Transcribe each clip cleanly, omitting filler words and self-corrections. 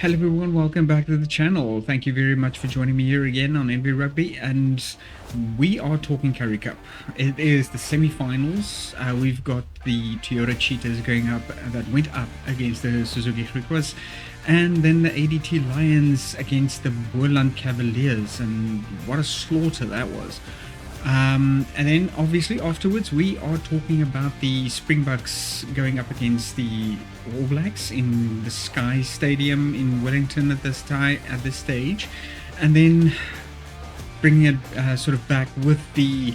Hello everyone, welcome back to the channel. Thank you very much for joining me here again on NV Rugby, and we are talking Currie Cup. It is the semi-finals. We've got the Toyota Cheetahs going up, that went up against the Suzuki Griquas, and then the ADT Lions against the Wellington Cavaliers, and what a slaughter that was. And then obviously afterwards we are talking about the Springboks going up against the All Blacks in the Sky Stadium in Wellington at this stage, and then bringing it sort of back with the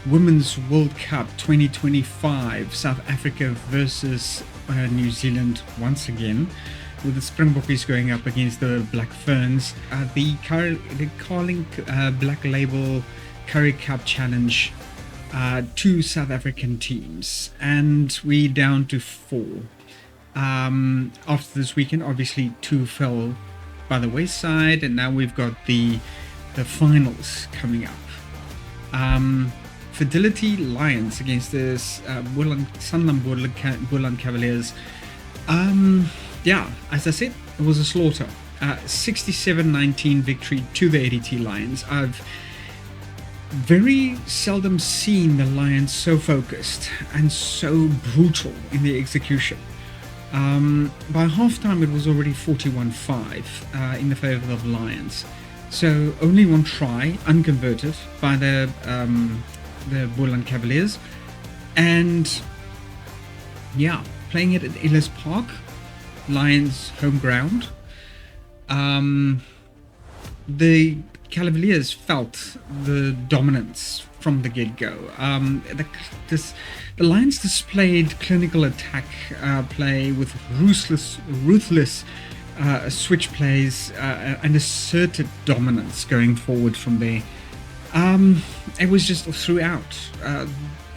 Women's World Cup 2025, South Africa versus New Zealand once again, with the Springbokkies going up against the Black Ferns, the Carling Black Label Currie Cup Challenge, two South African teams, and we down to 4. After this weekend, obviously 2 fell by the wayside, and now we've got the finals coming up. Fidelity Lions against the Sanlam Wellington Cavaliers. Yeah, as I said, it was a slaughter. 67-19 victory to the ADT Lions. I've very seldom seen the Lions so focused and so brutal in the execution. By halftime it was already 41-5 in the favour of the Lions. So only one try, unconverted, by the Wellington Cavaliers. And yeah, playing it at Ellis Park, Lions home ground. The Cavaliers felt the dominance from the get-go. The Lions displayed clinical attack play with ruthless switch plays and asserted dominance going forward from there. It was just throughout.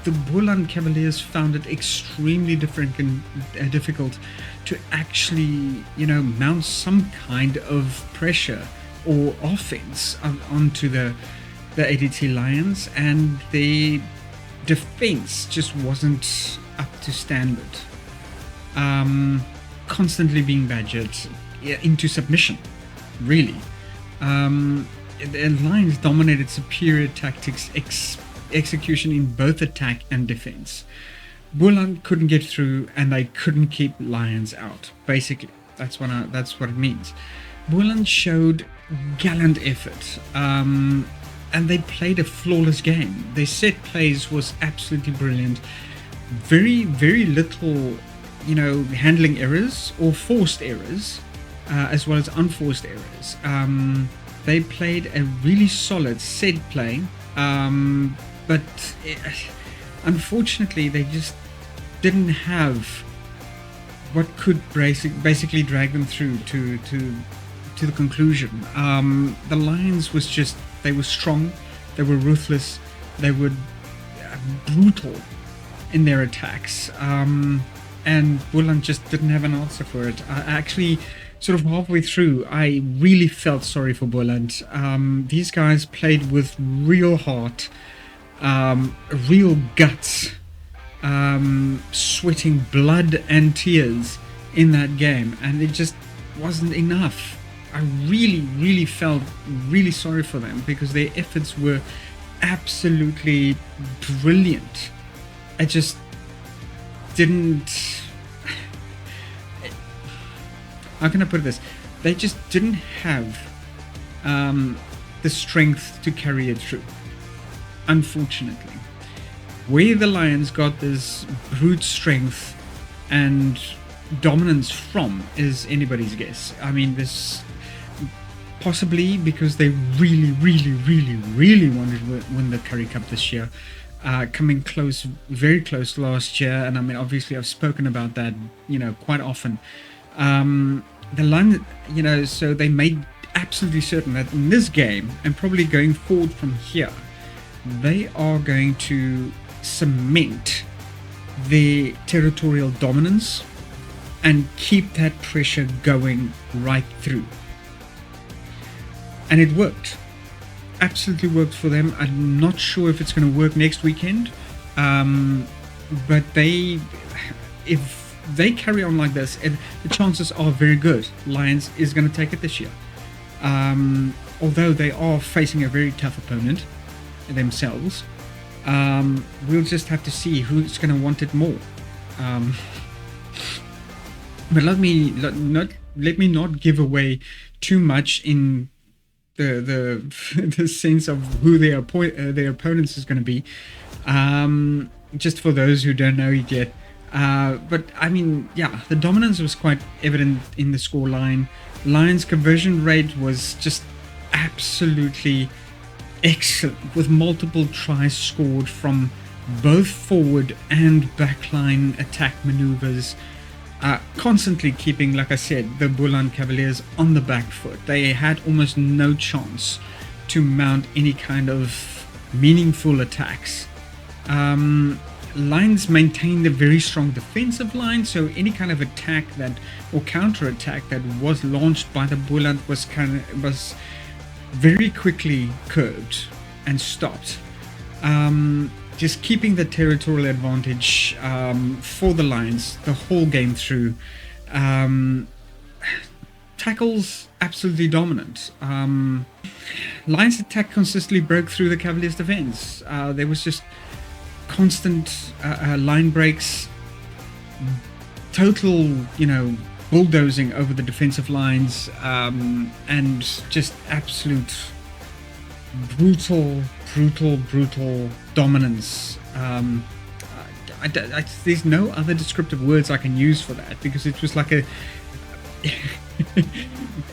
The Wellington Cavaliers found it extremely difficult to actually, mount some kind of pressure or offense onto the ADT Lions, and the defense just wasn't up to standard. Constantly being badgered into submission, really. The Lions dominated superior tactics execution in both attack and defense. Wellington couldn't get through, and they couldn't keep Lions out. Basically, that's what it means. Wellington showed gallant effort, and they played a flawless game. Their set plays was absolutely brilliant. Very, very little, handling errors or forced errors, as well as unforced errors. They played a really solid set play, but unfortunately they just didn't have what could basically drag them through to the conclusion. The Lions they were strong, they were ruthless, they were brutal in their attacks, and Wellington just didn't have an answer for it. I actually, sort of halfway through, I really felt sorry for Wellington. These guys played with real heart, real guts, sweating blood and tears in that game, and it just wasn't enough. I really felt really sorry for them, because their efforts were absolutely brilliant. I just didn't... How can I put this? They just didn't have the strength to carry it through, unfortunately. Where the Lions got this brute strength and dominance from is anybody's guess. I mean, this possibly because they really wanted to win the Currie Cup this year, coming close, very close last year, and I mean, obviously I've spoken about that, quite often. The Lions, so they made absolutely certain that in this game, and probably going forward from here, they are going to cement their territorial dominance and keep that pressure going right through. And it worked. Absolutely worked for them. I'm not sure if it's going to work next weekend, but if they carry on like this, the chances are very good Lions is going to take it this year. Although they are facing a very tough opponent themselves, we'll just have to see who's going to want it more. But let me not give away too much in the the sense of who their opponents is going to be. Just for those who don't know it yet. But I mean, yeah, the dominance was quite evident in the scoreline. Lions' conversion rate was just absolutely excellent, with multiple tries scored from both forward and backline attack maneuvers, constantly keeping, like I said, the Boland Cavaliers on the back foot. They had almost no chance to mount any kind of meaningful attacks. Lions maintained a very strong defensive line, so any kind of attack that or counter attack that was launched by the Boland was very quickly curbed and stopped. Just keeping the territorial advantage for the Lions the whole game through. Tackles absolutely dominant. Lions attack consistently broke through the Cavaliers defense. There was just constant line breaks, total, bulldozing over the defensive lines, and just absolute brutal dominance. There's no other descriptive words I can use for that, because it was like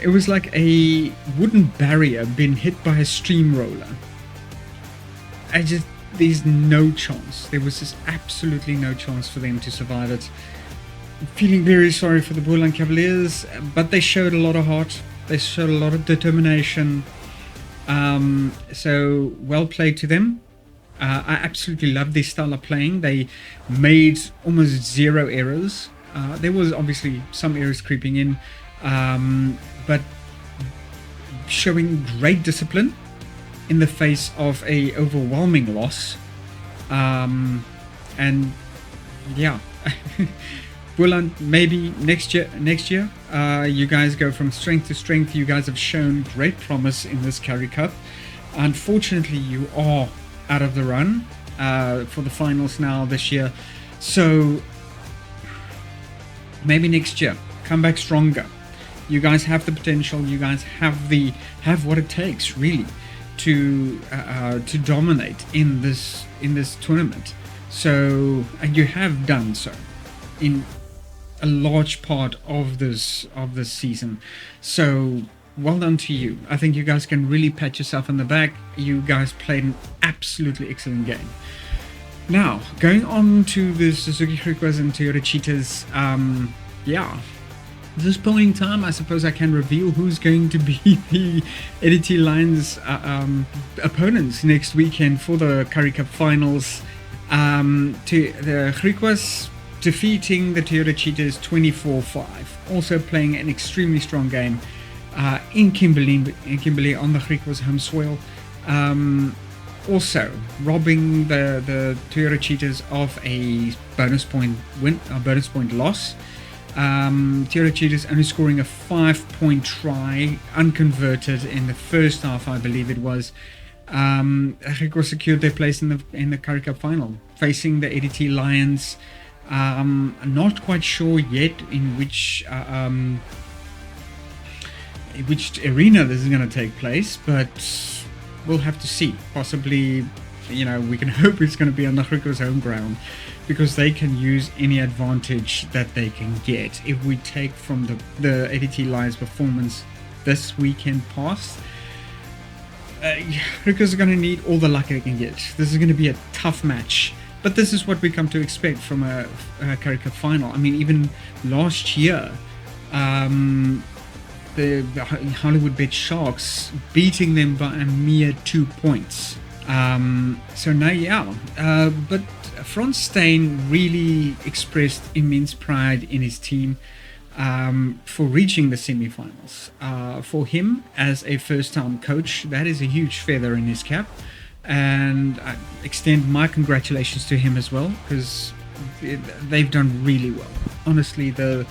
it was like a wooden barrier being hit by a steamroller. There's no chance. There was just absolutely no chance for them to survive it. Feeling very sorry for the Boland Cavaliers, but they showed a lot of heart. They showed a lot of determination. So well played to them. I absolutely love their style of playing. They made almost zero errors. There was obviously some errors creeping in, but showing great discipline in the face of a overwhelming loss. And yeah, Boland, maybe next year, you guys go from strength to strength. You guys have shown great promise in this Currie Cup. Unfortunately, you are out of the run for the finals now this year. So maybe next year, come back stronger. You guys have the potential. You guys have what it takes, really, to dominate in this tournament. So, and you have done so in a large part of this season. So well done to you. I think you guys can really pat yourself on the back. You guys played an absolutely excellent game. Now, going on to the Suzuki Griquas and Toyota Cheetahs. At this point in time, I suppose I can reveal who's going to be the ADT Lions opponents next weekend for the Currie Cup finals. To the Griquas defeating the Toyota Cheetahs 24-5. Also playing an extremely strong game in Kimberley on the Griquas home soil. Also robbing the Toyota Cheetahs of a bonus point loss. Toyota Cheetahs only scoring a 5-point try, unconverted in the first half, I believe it was. Griquas secured their place in the Currie Cup final, facing the ADT Lions. Not quite sure yet in which arena this is going to take place, but we'll have to see. Possibly, we can hope it's going to be on the Griquas home ground, because they can use any advantage that they can get. If we take from the ADT Lions performance this weekend past, Griquas are going to need all the luck they can get. This is going to be a tough match, but this is what we come to expect from a Currie Cup final. I mean, even last year, the Hollywood Bet Sharks beating them by a mere 2 points. So now, but Frans Steyn really expressed immense pride in his team for reaching the semi-finals. For him, as a first-time coach, that is a huge feather in his cap, and I extend my congratulations to him as well, because they've done really well. honestly, the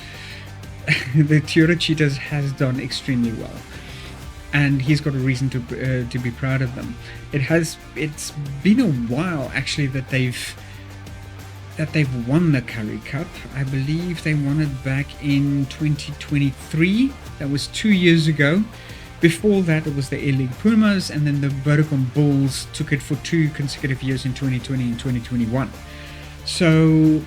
the Toyota Cheetahs has done extremely well, and he's got a reason to be proud of them. It's been a while actually that they've won the Currie Cup. I believe they won it back in 2023. That was 2 years ago. Before that, it was the Air League Pumas, and then the Vodacom Bulls took it for 2 consecutive years in 2020 and 2021. So,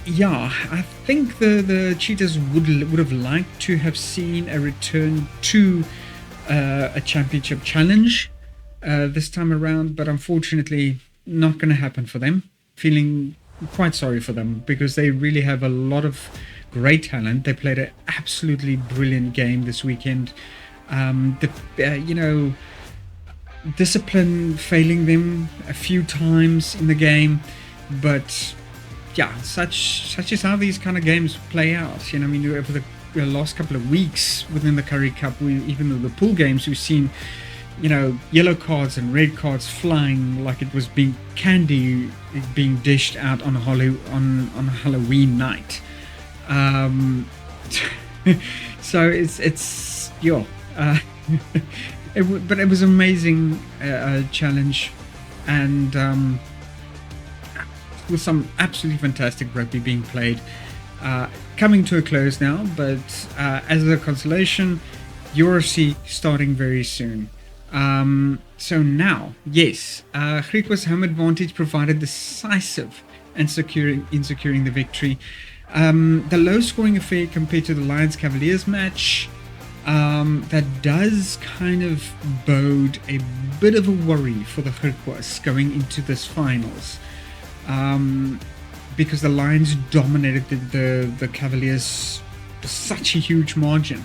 yeah, I think the Cheetahs would have liked to have seen a return to a championship challenge this time around, but unfortunately, not going to happen for them. Feeling quite sorry for them because they really have a lot of great talent. They played an absolutely brilliant game this weekend. Discipline failing them a few times in the game, but yeah, such is how these kind of games play out. I mean, over the last couple of weeks within the Currie Cup, even though the pool games, we've seen yellow cards and red cards flying like it was candy being dished out on a Halloween night. So it's but it was an amazing challenge, and with some absolutely fantastic rugby being played. Coming to a close now, but as a consolation, URC starting very soon. So now, yes, Griquas' home advantage provided decisive in securing the victory. The low-scoring affair compared to the Lions-Cavaliers match, that does kind of bode a bit of a worry for the Griquas going into this finals, because the Lions dominated the Cavaliers by such a huge margin.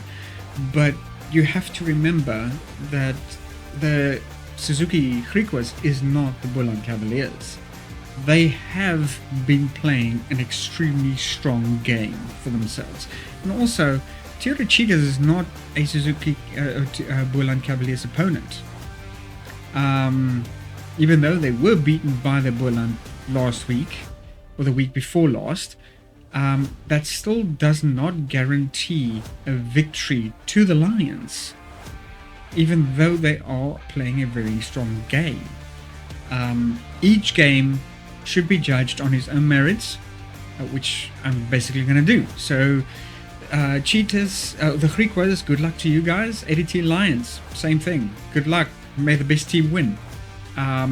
But you have to remember that the Suzuki Griquas is not the Boland Cavaliers. They have been playing an extremely strong game for themselves. And also, Toyota Cheetahs is not a Suzuki Boland Cavaliers opponent. Even though they were beaten by the Boland last week, or the week before last, that still does not guarantee a victory to the Lions, even though they are playing a very strong game. Each game should be judged on his own merits, which I'm basically going to do. So, Cheetahs, the Griquas, good luck to you guys. ADT Lions, same thing. Good luck. May the best team win.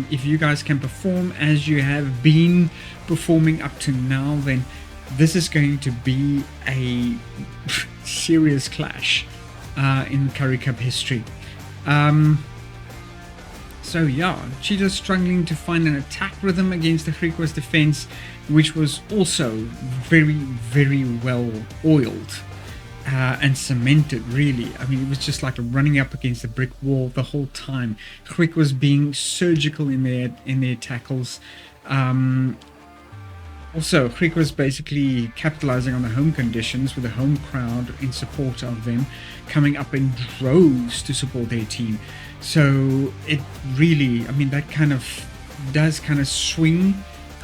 If you guys can perform as you have been performing up to now, then this is going to be a serious clash in Currie Cup history. So yeah, Cheetahs struggling to find an attack rhythm against the Griquas defense, which was also very, very well oiled and cemented, really. I mean, it was just like running up against a brick wall the whole time. Griquas being surgical in their tackles. Also, Griquas basically capitalizing on the home conditions with the home crowd in support of them, coming up in droves to support their team. So it really, I mean, that kind of does kind of swing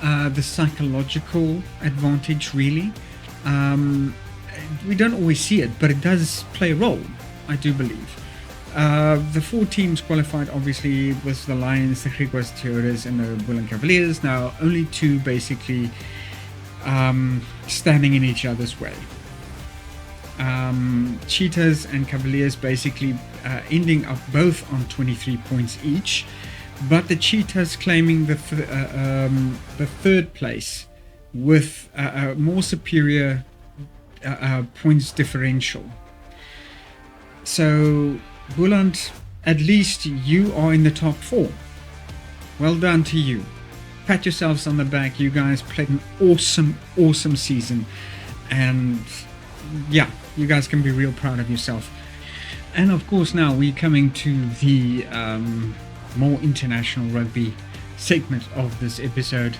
the psychological advantage, really. We don't always see it, but it does play a role, I do believe. The 4 teams qualified, obviously, was the Lions, the Griquas, Toyotas, and the Boland Cavaliers. Now, only 2 basically standing in each other's way. Cheetahs and Cavaliers basically ending up both on 23 points each, but the Cheetahs claiming the third place with a more superior points differential. So, Boland, at least you are in the top 4. Well done to you. Pat yourselves on the back. You guys played an awesome season, and yeah, you guys can be real proud of yourself. And of course, now we're coming to the more international rugby segment of this episode,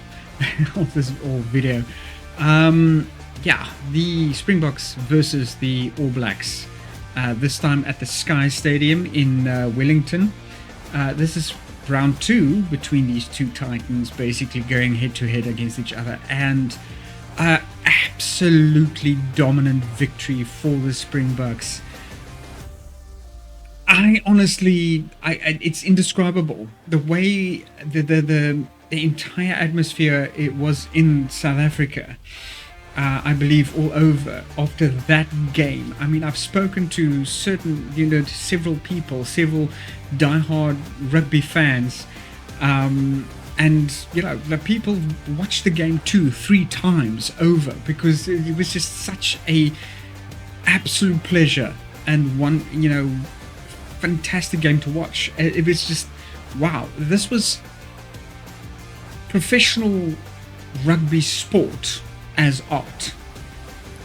of this video. Yeah, the Springboks versus the All Blacks. This time at the Sky Stadium in Wellington. This is round 2 between these 2 titans, basically going head to head against each other, and absolutely dominant victory for the Springboks. I honestly, it's indescribable the way the entire atmosphere it was in South Africa. I believe all over after that game. I mean, I've spoken to several people, several diehard rugby fans, and the people watched the game 2-3 times over because it was just such a absolute pleasure and one fantastic game to watch. It was just wow. This was professional rugby sport as art.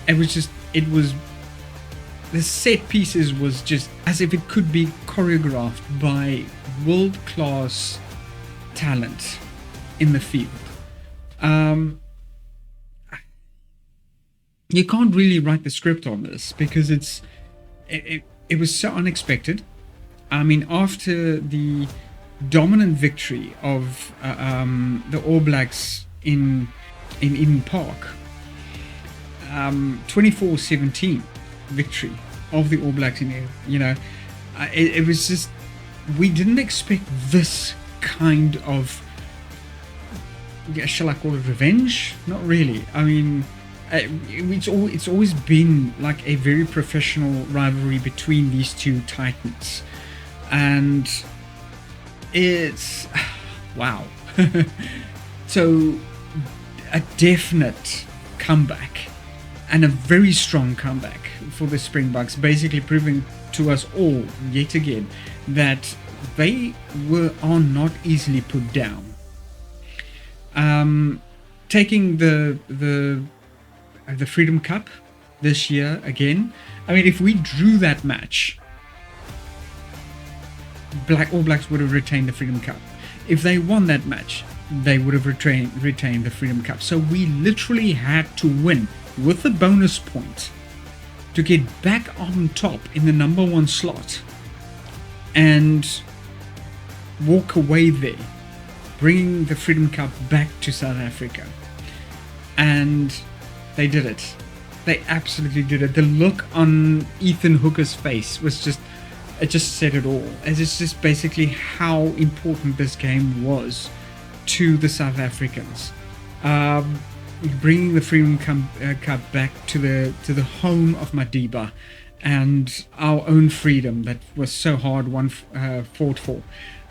The set pieces was just as if it could be choreographed by world-class talent in the field. You can't really write the script on this because it was so unexpected. I mean, after the dominant victory of the All Blacks in Eden Park, 24-17 victory of the All Blacks in it was just, we didn't expect this kind of, shall I call it revenge? Not really. I mean, it's always been like a very professional rivalry between these two titans, and it's wow. So a definite comeback, and a very strong comeback for the Springboks, basically proving to us all yet again that they are not easily put down. Taking the Freedom Cup this year again. I mean, if we drew that match, All Blacks would have retained the Freedom Cup. If they won that match, they would have retained the Freedom Cup. So we literally had to win with a bonus point to get back on top in the number 1 slot and walk away there, bringing the Freedom Cup back to South Africa. And they did it. They absolutely did it. The look on Ethan Hooker's face was just, it just said it all. It's just basically how important this game was to the South Africans. Bringing the Freedom Cup back to the home of Madiba and our own freedom that was so hard fought for.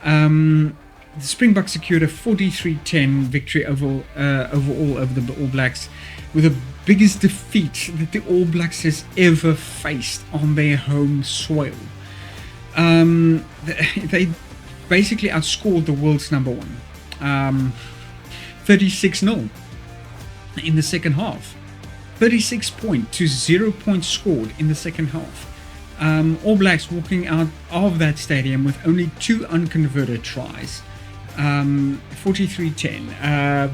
The Springboks secured a 43-10 victory overall over the All Blacks, with the biggest defeat that the All Blacks has ever faced on their home soil. They basically outscored the world's number 1, 36-0 in the second half. 36 points to 0 points scored in the second half. All Blacks walking out of that stadium with only 2 unconverted tries. 43-10.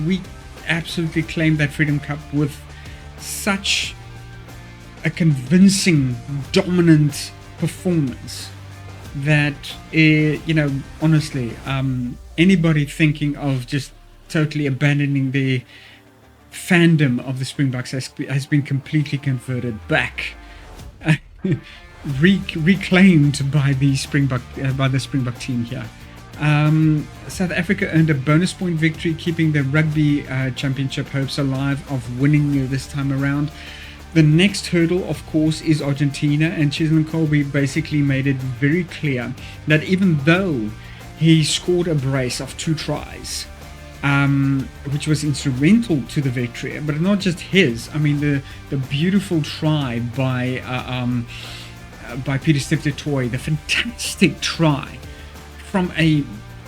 We absolutely claimed that Freedom Cup with such a convincing, dominant performance that, honestly, anybody thinking of just totally abandoning the fandom of the Springboks has been completely converted back, reclaimed by the Springbok team here. South Africa earned a bonus point victory, keeping the Rugby Championship hopes alive of winning this time around. The next hurdle, of course, is Argentina, and Cheslin Kolbe basically made it very clear that even though he scored a brace of 2 tries, which was instrumental to the victory, but not just his. I mean, the beautiful try by Peter Steve du Toit, the fantastic try from a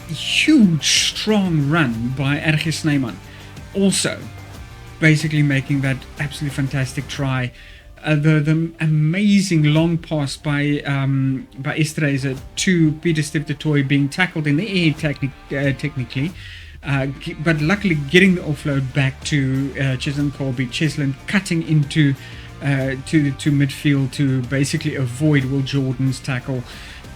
huge, strong run by Ergie Snyman, also basically making that absolutely fantastic try. The amazing long pass by Esterhuizen to Peter Steve du Toit, being tackled in the air technically, but luckily getting the offload back to Cheslin Kolbe. Cheslin cutting into to midfield to basically avoid Will Jordan's tackle,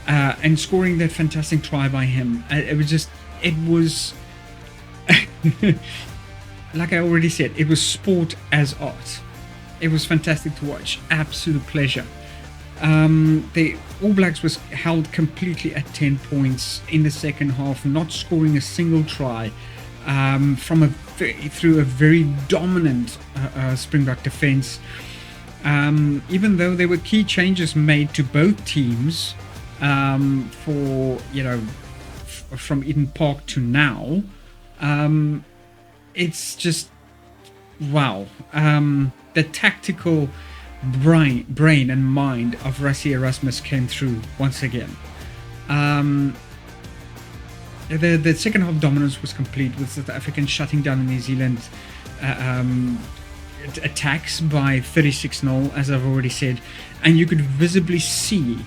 and scoring that fantastic try by him. It was like I already said, it was sport as art. It was fantastic to watch. Absolute pleasure. The All Blacks was held completely at 10 points in the second half, not scoring a single try through a very dominant Springbok defence. Even though there were key changes made to both teams for, from Eden Park to now, it's just wow. The tactical brain and mind of Rassie Erasmus came through once again. The second half dominance was complete, with South African shutting down the New Zealand attacks by 36-0, as I've already said, and you could visibly see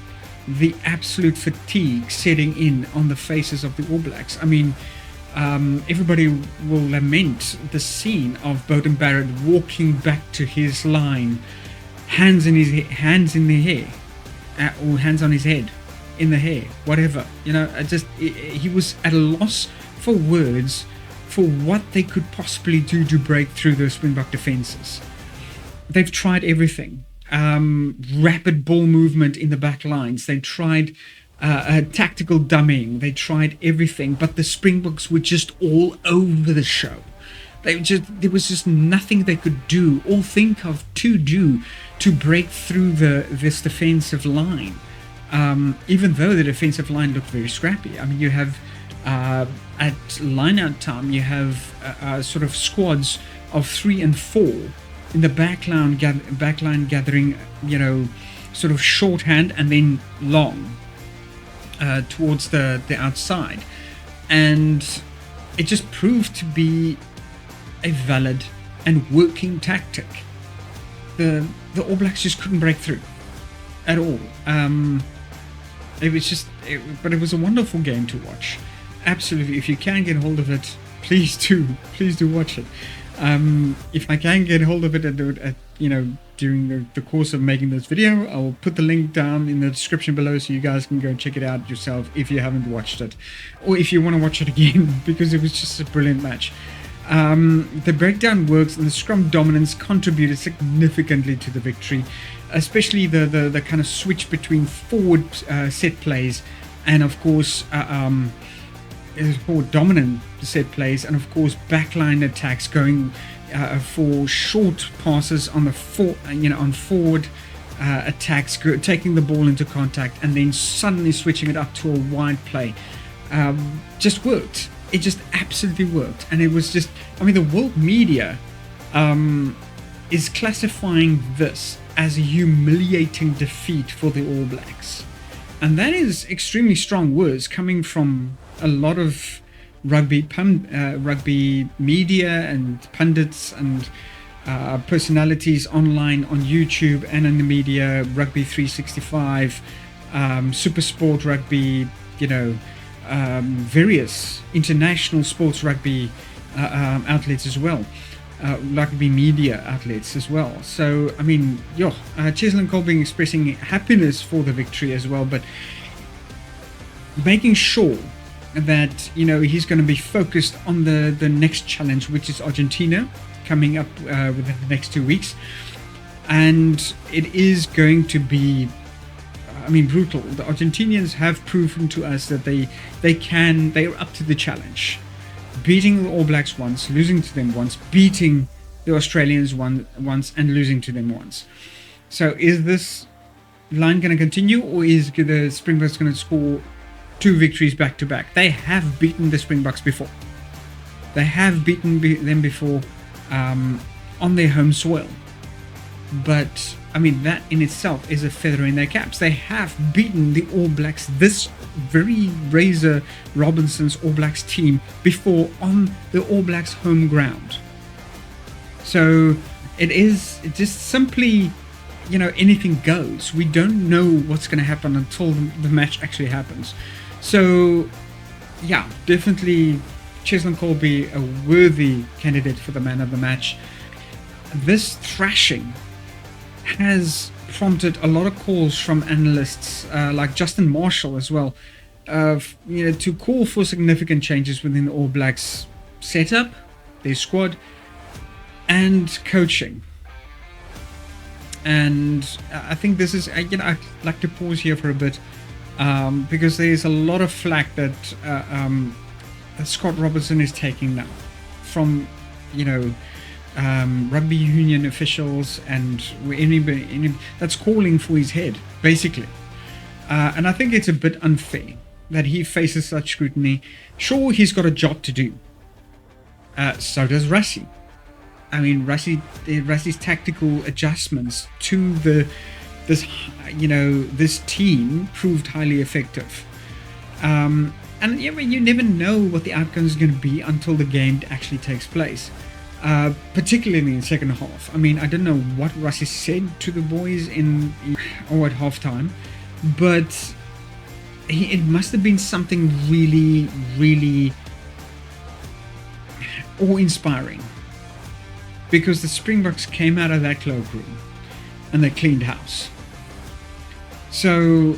the absolute fatigue setting in on the faces of the All Blacks. I mean, everybody will lament the scene of Beauden Barrett walking back to his line, hands in the hair, or hands on his head, in the hair, whatever. He was at a loss for words for what they could possibly do to break through those Springbok defences. They've tried everything. Rapid ball movement in the back lines. They tried tactical dummying. They tried everything, but the Springboks were just all over the show. There was just nothing they could do or think of to do to break through this defensive line. Even though the defensive line looked very scrappy. I mean, you have at line-out time, you have sort of squads of 3 and 4 in the backline gathering, sort of shorthand and then long towards the outside, and it just proved to be a valid and working tactic. The All Blacks just couldn't break through at all. It was a wonderful game to watch. Absolutely, if you can get hold of it, please do watch it. If I can get hold of it and do it during the course of making this video, I will put the link down in the description below so you guys can go and check it out yourself if you haven't watched it, or if you want to watch it again, because it was just a brilliant match. The breakdown works and the scrum dominance contributed significantly to the victory, especially the kind of switch between forward set plays and of course forward dominant set plays, and of course backline attacks going for short passes on the forward attacks, taking the ball into contact and then suddenly switching it up to a wide play. Just worked. It just absolutely worked. And it was just, I mean, the world media is classifying this as a humiliating defeat for the All Blacks. And that is extremely strong words coming from a lot of rugby media and pundits and personalities online on YouTube and in the media, Rugby 365, Super Sport Rugby, various international sports rugby outlets as well, rugby media outlets as well. So, I mean, Cheslin Kolbe expressing happiness for the victory as well, but making sure that he's going to be focused on the next challenge, which is Argentina, coming up within the next 2 weeks, and it is going to be, I mean, brutal. The Argentinians have proven to us that they are up to the challenge, beating the All Blacks once, losing to them once, beating the Australians once, and losing to them once. So is this line going to continue, or is the Springboks going to score 2 victories back to back? They have beaten the Springboks before. They have beaten them before on their home soil. But, I mean, that in itself is a feather in their caps. They have beaten the All Blacks, this very Razor Robinson's All Blacks team, before on the All Blacks home ground. So it just simply, anything goes. We don't know what's going to happen until the match actually happens. So, yeah, definitely Cheslin Kolbe, a worthy candidate for the man of the match. This thrashing has prompted a lot of calls from analysts like Justin Marshall as well, to call for significant changes within the All Blacks setup, their squad, and coaching. And I think this is, I'd like to pause here for a bit, because there's a lot of flack that Scott Robertson is taking now from, rugby union officials and anybody that's calling for his head, basically. And I think it's a bit unfair that he faces such scrutiny. Sure, he's got a job to do. So does Rassie. I mean, Rassie's tactical adjustments to this team proved highly effective. And you never know what the outcome is going to be until the game actually takes place. Particularly in the second half. I mean, I don't know what Rassie said to the boys at halftime, but it must have been something really, really awe-inspiring. Because the Springboks came out of that cloakroom and they cleaned house. So,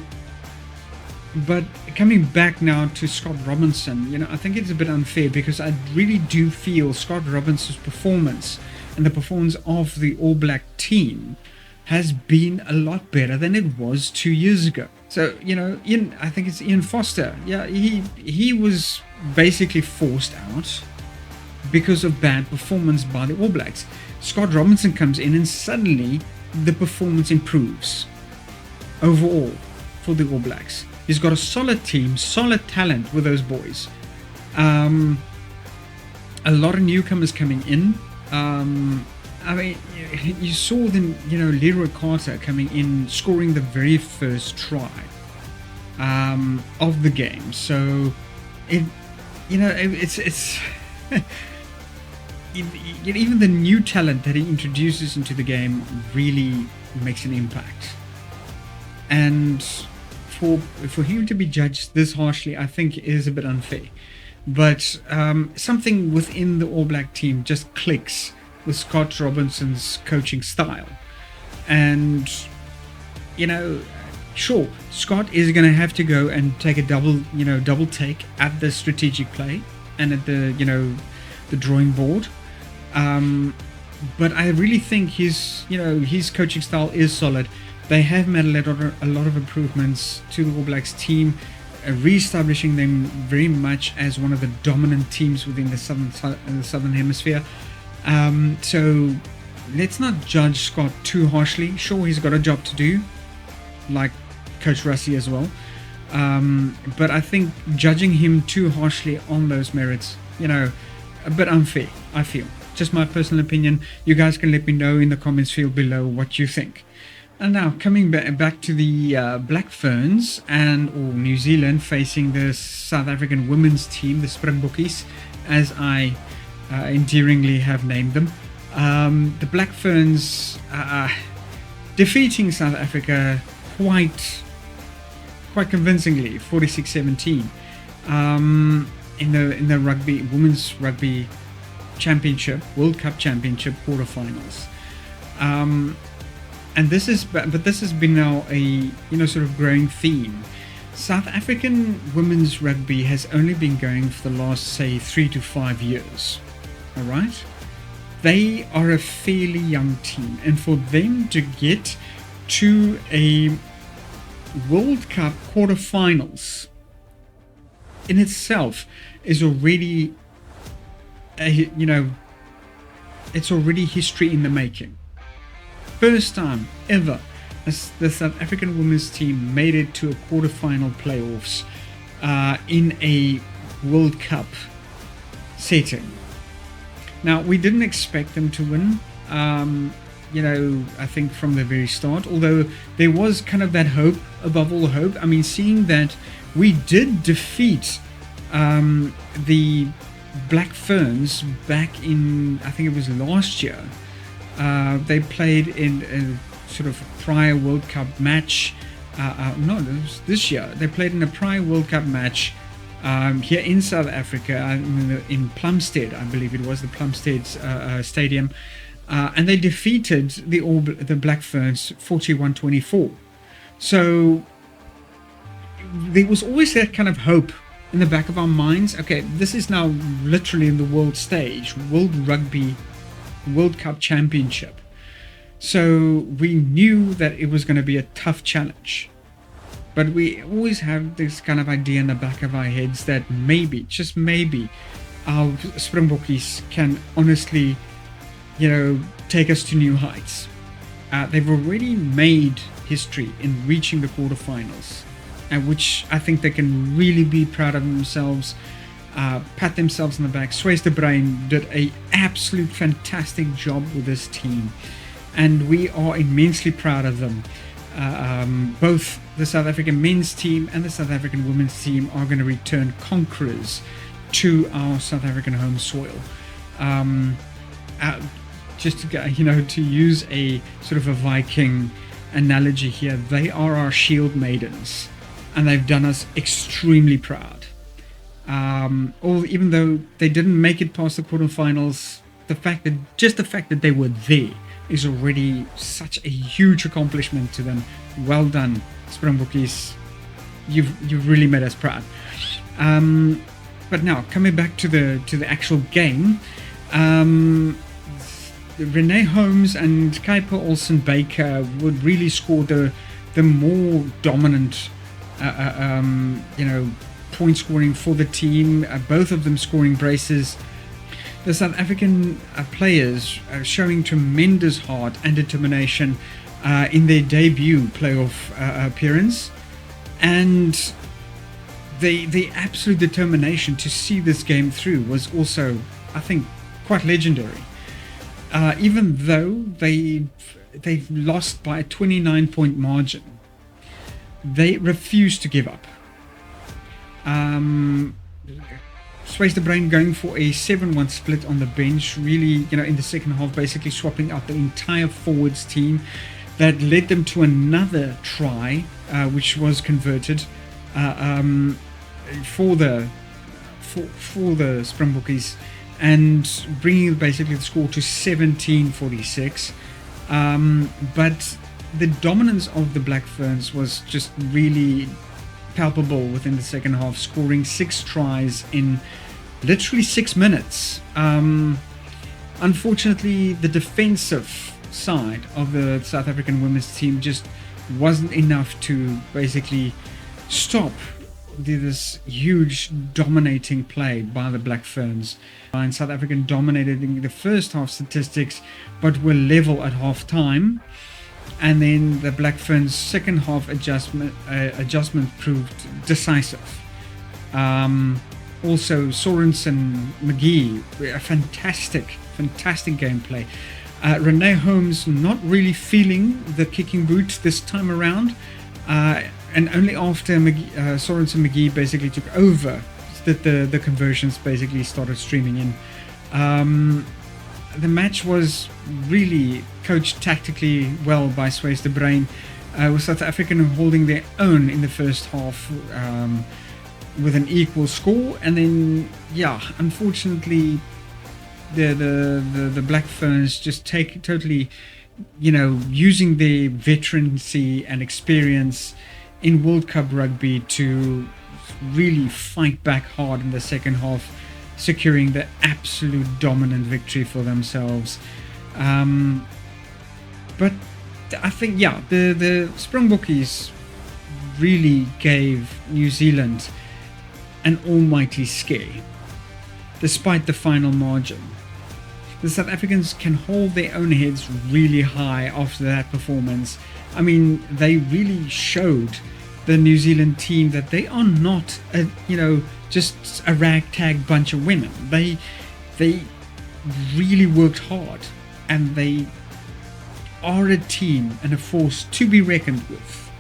but coming back now to Scott Robinson, I think it's a bit unfair because I really do feel Scott Robinson's performance and the performance of the All Black team has been a lot better than it was 2 years ago. So, I think it's Ian Foster. Yeah, he was basically forced out because of bad performance by the All Blacks. Scott Robinson comes in and suddenly the performance improves overall for the All Blacks. He's got a solid team, solid talent with those boys. A lot of newcomers coming in. I mean, you saw them, Leroy Carter coming in, scoring the very first try of the game. So, it's even the new talent that he introduces into the game really makes an impact. And for him to be judged this harshly, I think is a bit unfair. But something within the All Black team just clicks with Scott Robinson's coaching style. And, sure, Scott is going to have to go and take a double take at the strategic play and at the drawing board. But I really think his coaching style is solid. They have made a lot of improvements to the All Blacks team, re-establishing them very much as one of the dominant teams within the Southern Hemisphere. So let's not judge Scott too harshly. Sure, he's got a job to do, like Coach Rassie as well. But I think judging him too harshly on those merits, a bit unfair, I feel. Just my personal opinion. You guys can let me know in the comments field below what you think. And now coming back to the Black Ferns or New Zealand facing the South African women's team, the Springbokkies, as I endearingly have named them. The Black Ferns defeating South Africa quite convincingly, 46-17, in the women's rugby championship, World Cup championship quarterfinals. And this has been now a sort of growing theme. South African women's rugby has only been going for the last, say, 3 to 5 years. All right, they are a fairly young team, and for them to get to a World Cup quarterfinals in itself is already it's already history in the making. First time ever the South African women's team made it to a quarterfinal playoffs in a World Cup setting. Now, we didn't expect them to win, I think from the very start, although there was kind of that hope above all hope. I mean, seeing that we did defeat the Black Ferns back in, I think it was last year. They played in a sort of prior World Cup match. No, it was this year. They played in a prior World Cup match here in South Africa, in Plumstead, I believe it was, the Plumstead Stadium. And they defeated the Black Ferns 41-24. So there was always that kind of hope in the back of our minds. Okay, this is now literally in the world stage, world rugby World Cup championship. So we knew that it was going to be a tough challenge. But we always have this kind of idea in the back of our heads that maybe, just maybe, our Springbokkies can honestly, take us to new heights. They've already made history in reaching the quarterfinals, which I think they can really be proud of themselves, pat themselves on the back. Swayze de Bruin did an absolute fantastic job with this team, and we are immensely proud of them. Both the South African men's team and the South African women's team are going to return conquerors to our South African home soil. Just to use a sort of a Viking analogy here, they are our shield maidens, and they've done us extremely proud. Even though they didn't make it past the quarterfinals, the fact that they were there is already such a huge accomplishment to them. Well done, Springbokkies. You've really made us proud. But now coming back to the actual game, Renee Holmes and Kuiper Olsen Baker would really score the more dominant point scoring for the team. Both of them scoring braces. The South African players showing tremendous heart and determination in their debut playoff appearance, and the absolute determination to see this game through was also, I think, quite legendary. Even though they've lost by a 29-point margin, they refused to give up. Swayze de Bruin going for a 7-1 split on the bench, really, in the second half, basically swapping out the entire forwards team. That led them to another try, which was converted for the Springbokkies, and bringing basically the score to 17-46. But the dominance of the Black Ferns was just really palpable within the second half, scoring 6 tries in literally 6 minutes. Unfortunately, the defensive side of the South African women's team just wasn't enough to basically stop this huge dominating play by the Black Ferns. And South Africa dominated in the first half statistics, but were level at half time. And then the Black Ferns' second half adjustment proved decisive. Also, Sorensen McGee, a fantastic gameplay. Renee Holmes not really feeling the kicking boot this time around, and only after Sorensen McGee basically took over that the conversions basically started streaming in. The match was really coached tactically well by Swayze de Bruin, with South African holding their own in the first half with an equal score, and then unfortunately the Black Ferns just totally using their veterancy and experience in World Cup rugby to really fight back hard in the second half, securing the absolute dominant victory for themselves. But I think the Springbokkies really gave New Zealand an almighty scare, despite the final margin. The South Africans can hold their own heads really high after that performance. I mean, they really showed the New Zealand team that they are not just a ragtag bunch of women. They really worked hard, and they are a team and a force to be reckoned with.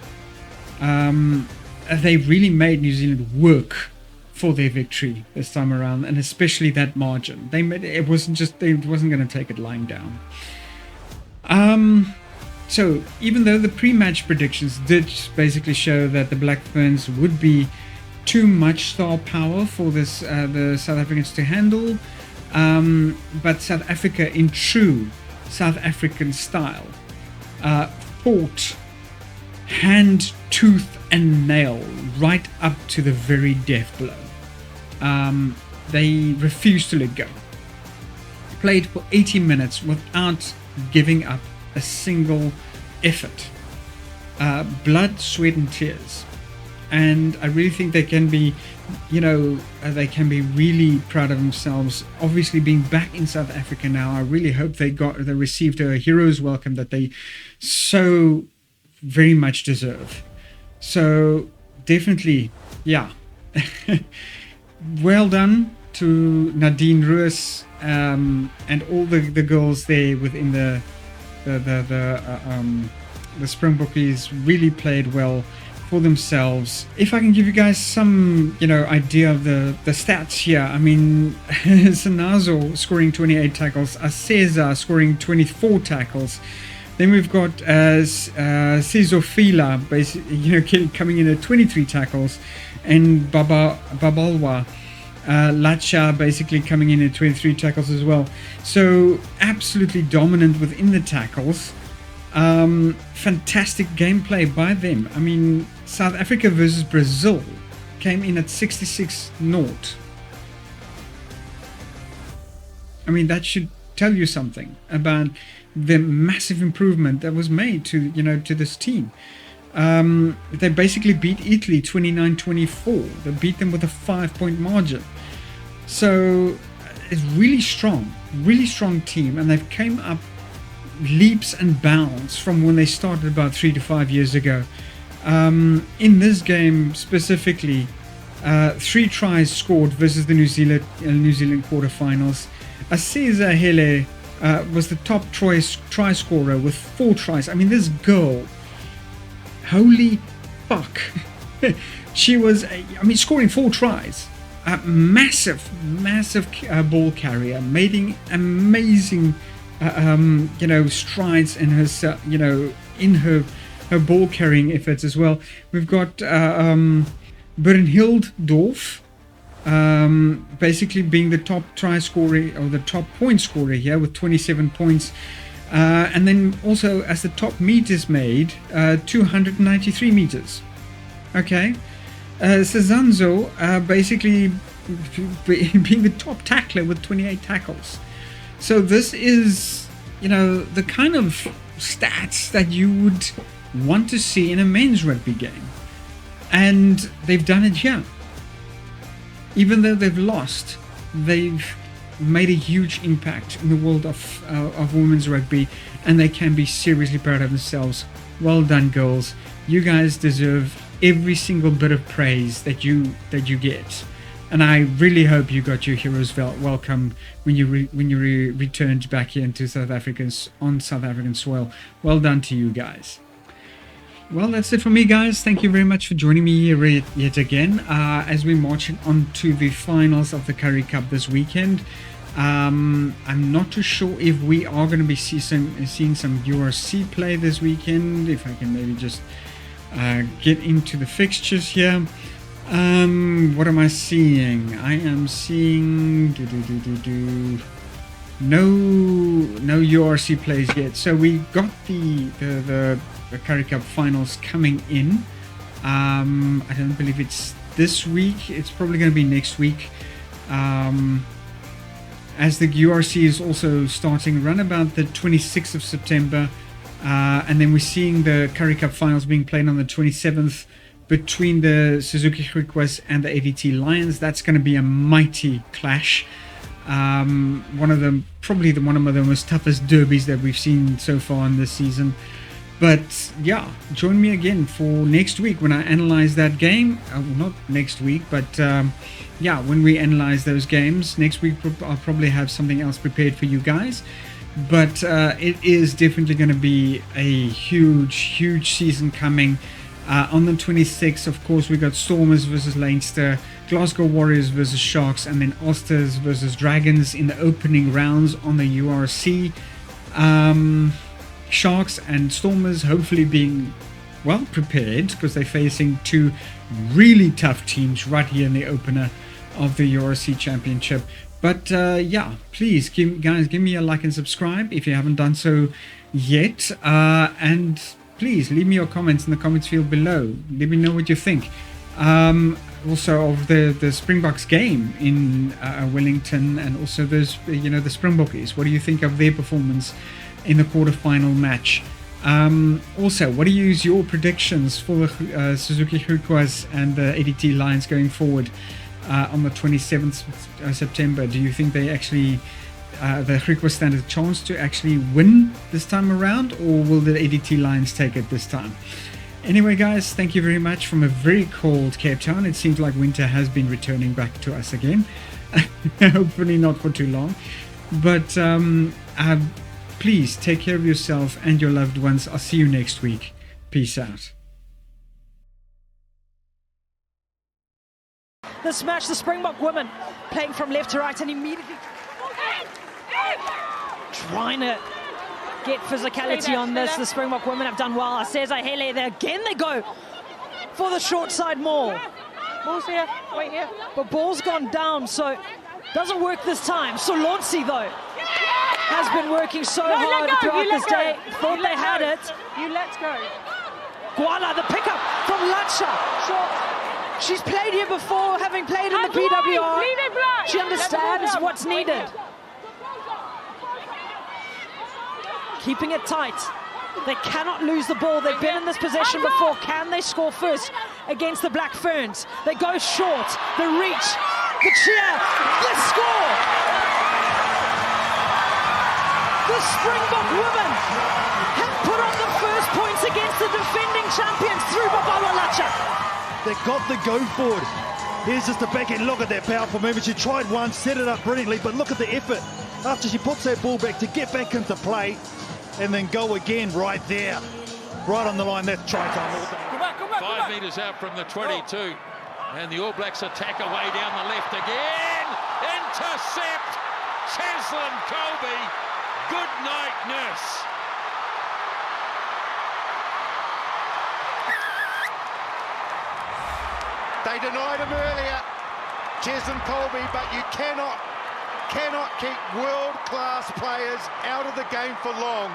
They really made New Zealand work for their victory this time around, and especially that margin. It wasn't going to take it lying down. So even though the pre-match predictions did basically show that the Black Ferns would be too much star power for the South Africans to handle, but South Africa, in true South African style, fought hand, tooth and nail right up to the very death blow. They refused to let go. played for 80 minutes without giving up a single effort. Blood, sweat and tears. And I really think they can be, they can be really proud of themselves. Obviously, being back in South Africa now, I really hope they received a hero's welcome that they so very much deserve. So definitely, yeah. Well done to Nadine Ruiz and all the girls there within the Springbokkies. Really played well for themselves. If I can give you guys some idea of the stats here, I mean, Sanazo scoring 28 tackles, Aseza scoring 24 tackles. Then we've got Sizofila basically coming in at 23 tackles, and Babalwa Lacha basically coming in at 23 tackles as well. So absolutely dominant within the tackles. Fantastic gameplay by them. I mean, South Africa versus Brazil came in at 66-0. I mean, that should tell you something about the massive improvement that was made to this team. They basically beat Italy 29-24. They beat them with a 5-point margin. So it's really strong team, and they've came up leaps and bounds from when they started about 3 to 5 years ago. In this game specifically, 3 tries scored versus the New Zealand quarterfinals. Aseza Hele was the top try scorer with 4 tries. I mean, this girl, holy fuck. She was, scoring 4 tries. Massive ball carrier, making amazing strides in her in her ball carrying efforts as well. We've got Bernhild Dorf basically being the top try scorer or the top point scorer here with 27 points, and then also as the top meters made, 293 meters. Okay. Cezanzo basically being the top tackler with 28 tackles. So this is, the kind of stats that you would want to see in a men's rugby game. And they've done it here. Even though they've lost, they've made a huge impact in the world of women's rugby, and they can be seriously proud of themselves. Well done, girls. You guys deserve every single bit of praise that you get. And I really hope you got your heroes welcome when you returned back here into South African soil. Well done to you guys. Well, that's it for me, guys. Thank you very much for joining me here yet again as we march on to the finals of the Currie Cup this weekend. I'm not too sure if we are going to be seeing some URC play this weekend. If I can maybe just get into the fixtures here. What am I seeing? I am seeing no URC plays yet. So we got the Currie Cup finals coming in. I don't believe it's this week. It's probably going to be next week. As the URC is also starting around about the 26th of September. And then we're seeing the Currie Cup finals being played on the 27th between the Suzuki Griquas and the ADT Lions. That's going to be a mighty clash. One of the most toughest derbies that we've seen so far in this season. But yeah, join me again for next week when I analyze that game. Not next week, but when we analyze those games next week, I'll probably have something else prepared for you guys. But it is definitely going to be a huge season coming. On the 26th, of course, we got Stormers versus Leinster, Glasgow Warriors versus Sharks, and then Ulsters versus Dragons in the opening rounds on the URC. Sharks and Stormers hopefully being well prepared because they're facing 2 really tough teams right here in the opener of the URC Championship. But please give me a like and subscribe if you haven't done so yet, and please leave me your comments in the comments field below. Let me know what you think. Also of the Springboks game in Wellington, and also those, you know, the Springbokkies. What do you think of their performance in the quarterfinal match? Also, what are your predictions for the Suzuki Griquas and the ADT Lions going forward on the 27th of September? Do you think they actually, the Griquas stand a chance to actually win this time around, or will the ADT Lions take it this time? Anyway, guys, thank you very much from a very cold Cape Town. It seems like winter has been returning back to us again. Hopefully not for too long. But please take care of yourself and your loved ones. I'll see you next week. Peace out. This match, the Springbok women playing from left to right and immediately trying to get physicality on this. The Springbok women have done well. Aseza Hele there again. They go for the short side maul. Ball's here, wait here. But ball's gone down, so doesn't work this time. Solonsi though has been working so hard throughout this day. Thought they had it. You let go. Gwala, the pickup from Latsha. She's played here before, having played in the PWR. She understands what's needed. Keeping it tight. They cannot lose the ball. They've been in this possession before. Can they score first against the Black Ferns? They go short. The reach. The cheer. The score. The Springbok women have put on the first points against the defending champions through Babawa Latsha. They got the go forward. Here's just a backhand look at that powerful movement. She tried one, set it up brilliantly, but look at the effort after she puts that ball back to get back into play and then go again right there. Right on the line, that's try time. Come back, 5 metres out from the 22. And the All Blacks attack away down the left again. Intercept. Cheslin Colby. Good night, nurse. They denied him earlier, Cheslin Colby, but you cannot keep world-class players out of the game for long.